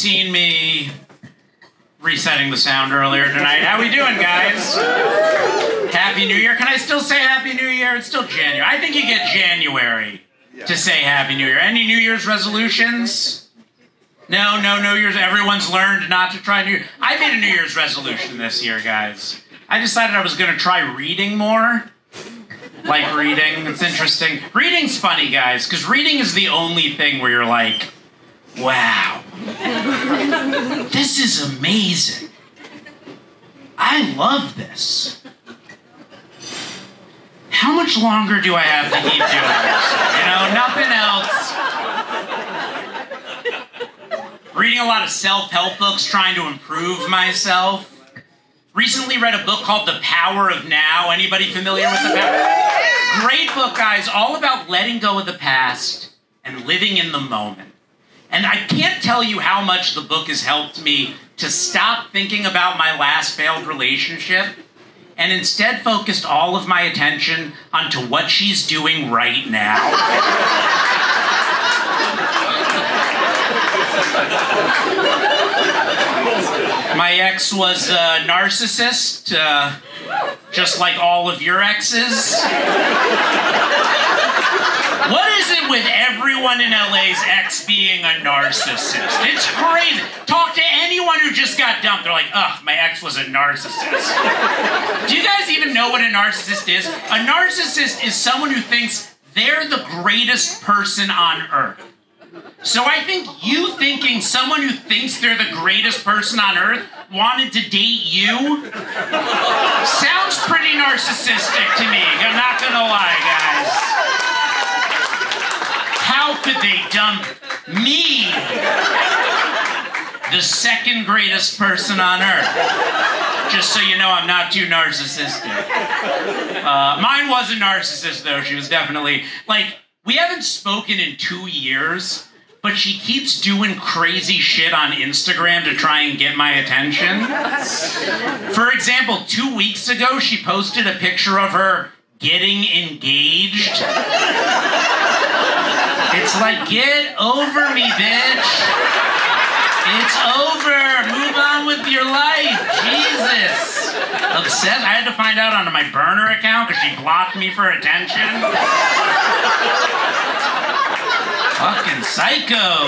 seen me resetting the sound earlier tonight. How we doing, guys? Happy New Year. Can I still say Happy New Year? It's still January. I think you get January to say Happy New Year. Any New Year's resolutions? No New Year's. Everyone's learned not to try New Year. I made a New Year's resolution this year, guys. I decided I was going to try reading more. Like reading. It's interesting. Reading's funny, guys, because reading is the only thing where you're like, wow. This is amazing. I love this. How much longer do I have to keep doing this? Nothing else. Reading a lot of self-help books, trying to improve myself. Recently read a book called The Power of Now. Anybody familiar with The Power? Great book, guys, all about letting go of the past and living in the moment. And I can't tell you how much the book has helped me to stop thinking about my last failed relationship and instead focused all of my attention onto what she's doing right now. My ex was a narcissist, just like all of your exes. What is it with everyone in LA's ex being a narcissist? It's crazy. Talk to anyone who just got dumped. They're like, ugh, my ex was a narcissist. Do you guys even know what a narcissist is? A narcissist is someone who thinks they're the greatest person on earth. So I think you thinking someone who thinks they're the greatest person on earth wanted to date you sounds pretty narcissistic to me. I'm not gonna lie, guys. How could they dump me, the second greatest person on earth? Just so you know, I'm not too narcissistic. Mine was a narcissist, though. She was definitely, like, we haven't spoken in 2 years, but she keeps doing crazy shit on Instagram to try and get my attention. For example, 2 weeks ago, she posted a picture of her getting engaged. It's like, get over me, bitch. It's over. Move on with your life. Jesus. Obsessed. I had to find out on my burner account because she blocked me for attention. Fucking psychos.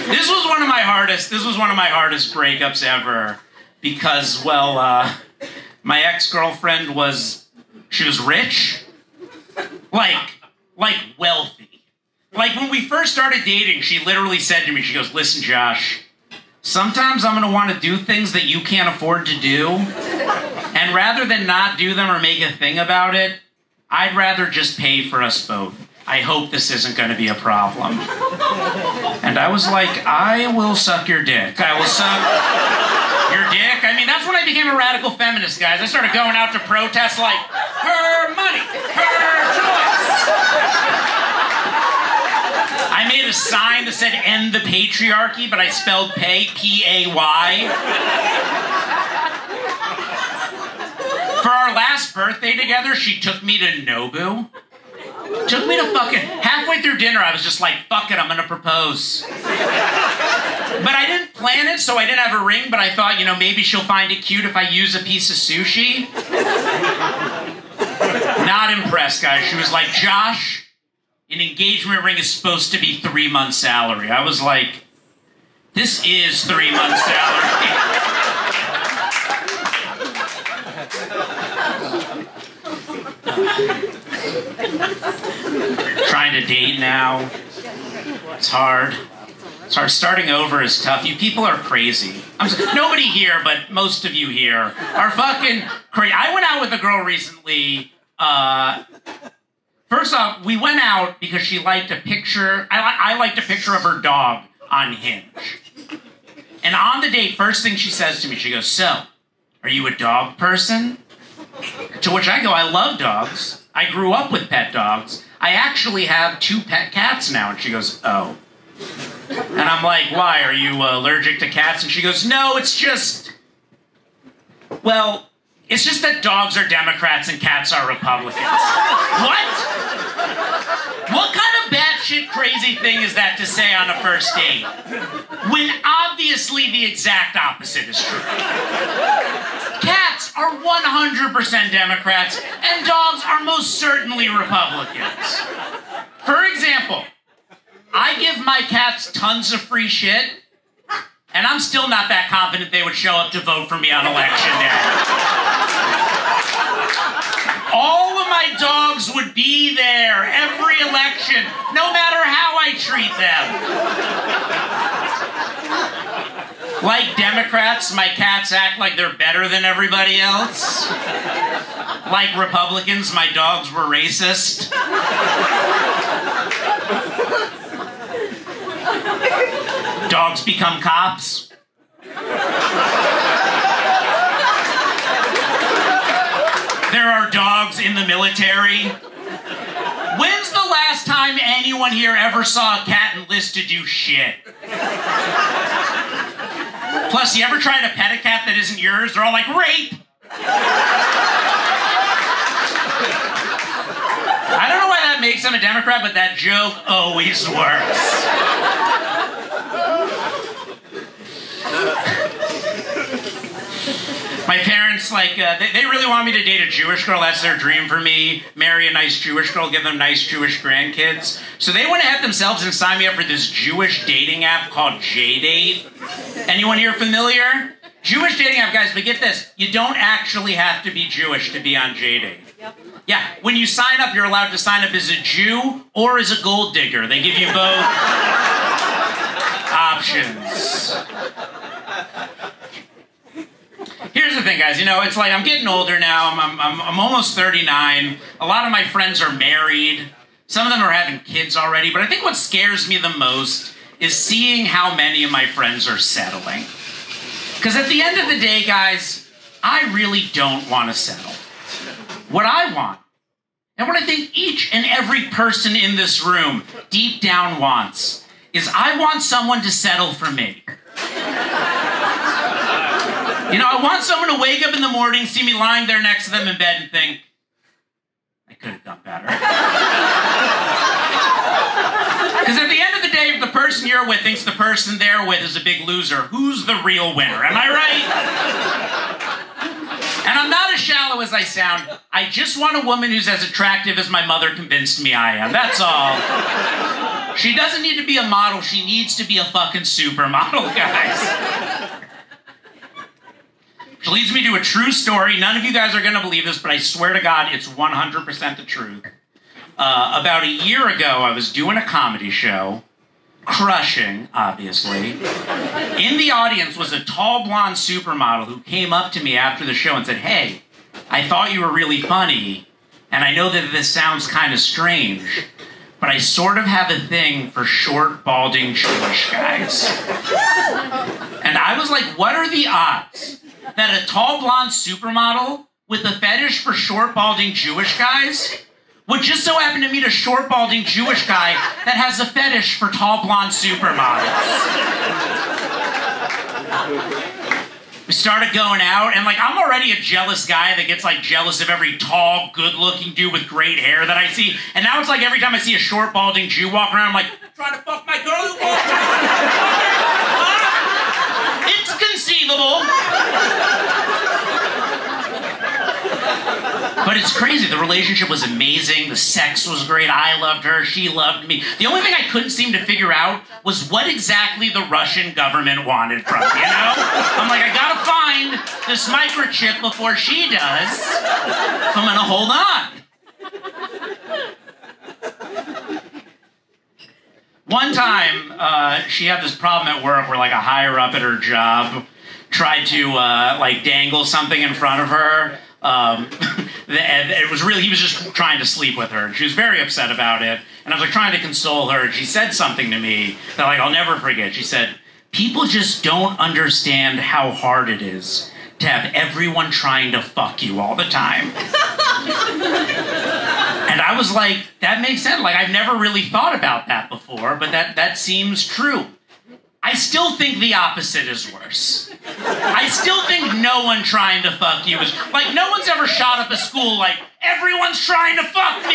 This was one of my hardest breakups ever because, well, my ex-girlfriend she was rich, like wealthy. Like when we first started dating, she literally said to me, she goes, listen, Josh, sometimes I'm gonna wanna do things that you can't afford to do, and rather than not do them or make a thing about it, I'd rather just pay for us both. I hope this isn't gonna be a problem. And I was like, I will suck your dick. I will suck your dick. I mean, that's when I became a radical feminist, guys. I started going out to protests like, her money, her choice. I made a sign that said, end the patriarchy, but I spelled pay, P-A-Y. For our last birthday together, she took me to Nobu. Took me to fucking... Halfway through dinner, I was just like, fuck it, I'm gonna propose. But I didn't plan it, so I didn't have a ring, but I thought, you know, maybe she'll find it cute if I use a piece of sushi. Not impressed, guys. She was like, Josh, an engagement ring is supposed to be 3 months' salary. I was like, this is 3 months' salary. Trying to date now. It's hard. It's hard. Starting over is tough. You people are crazy. Nobody here, but most of you here are fucking crazy. I went out with a girl recently. First off, we went out because she liked a picture. I liked a picture of her dog on Hinge. And on the date, first thing she says to me, she goes, so, are you a dog person? To which I go, I love dogs. I grew up with pet dogs. I actually have 2 pet cats now. And she goes, oh. And I'm like, why? Are you allergic to cats? And she goes, no, it's just... Well, it's just that dogs are Democrats and cats are Republicans. What? What kind of bad batshit crazy thing is that to say on a first date? When obviously the exact opposite is true. Cats are 100% Democrats, and dogs are most certainly Republicans. For example, I give my cats tons of free shit, and I'm still not that confident they would show up to vote for me on election day. All of my dogs would be there every election, no matter how I treat them. Like Democrats, my cats act like they're better than everybody else. Like Republicans, my dogs were racist. Dogs become cops. There are dogs in the military. When's the last time anyone here ever saw a cat enlisted to do shit? Plus, you ever try to pet a cat that isn't yours? They're all like, rape! I don't know why that makes them a Democrat, but that joke always works. My parents, they really want me to date a Jewish girl. That's their dream for me. Marry a nice Jewish girl, give them nice Jewish grandkids. So they went ahead themselves and signed me up for this Jewish dating app called J-Date. Anyone here familiar? Jewish dating app, guys, but get this. You don't actually have to be Jewish to be on J-Date. Yep. Yeah, when you sign up, you're allowed to sign up as a Jew or as a gold digger. They give you both options. Here's the thing, guys. You know, it's like I'm getting older now. I'm almost 39. A lot of my friends are married. Some of them are having kids already. But I think what scares me the most is seeing how many of my friends are settling. Because at the end of the day, guys, I really don't want to settle. What I want, and what I think each and every person in this room deep down wants, is I want someone to settle for me. You know, I want someone to wake up in the morning, see me lying there next to them in bed and think, I could have done better. Because at the end of the day, if the person you're with thinks the person they're with is a big loser, who's the real winner? Am I right? And I'm not as shallow as I sound. I just want a woman who's as attractive as my mother convinced me I am. That's all. She doesn't need to be a model. She needs to be a fucking supermodel, guys. Which leads me to a true story. None of you guys are going to believe this, but I swear to God, it's 100% the truth. About a year ago, I was doing a comedy show, crushing, obviously. In the audience was a tall, blonde supermodel who came up to me after the show and said, hey, I thought you were really funny, and I know that this sounds kind of strange, but I sort of have a thing for short, balding Jewish guys. And I was like, what are the odds that a tall, blonde supermodel with a fetish for short, balding Jewish guys would just so happen to meet a short, balding Jewish guy that has a fetish for tall, blonde supermodels? We started going out, and I'm already a jealous guy that gets jealous of every tall, good-looking dude with great hair that I see. And now it's like every time I see a short, balding Jew walk around, I'm like, trying to fuck my girl who walks around. It's conceivable. But it's crazy. The relationship was amazing. The sex was great. I loved her. She loved me. The only thing I couldn't seem to figure out was what exactly the Russian government wanted from me, you know? I'm like, I gotta find this microchip before she does. So I'm gonna hold on. One time, she had this problem at work where a higher up at her job tried to dangle something in front of her. It was really, he was just trying to sleep with her. And she was very upset about it. And I was trying to console her. And she said something to me that I'll never forget. She said, people just don't understand how hard it is to have everyone trying to fuck you all the time. And I was like, that makes sense. I've never really thought about that before, but that seems true. I still think the opposite is worse. I still think no one trying to fuck you is... no one's ever shot up a school everyone's trying to fuck me!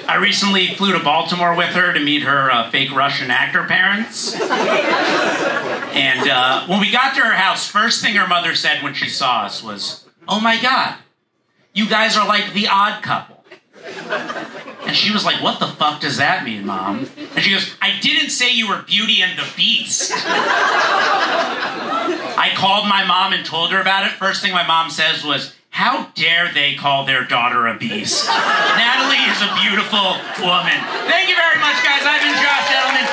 I recently flew to Baltimore with her to meet her fake Russian actor parents. And when we got to her house, first thing her mother said when she saw us was, "Oh my God, you guys are like the Odd Couple." And she was like, "What the fuck does that mean, Mom?" And she goes, "I didn't say you were Beauty and the Beast." I called my mom and told her about it. First thing my mom says was, "How dare they call their daughter a beast?" Natalie is a beautiful woman. Thank you very much, guys. I've been Josh Edelman.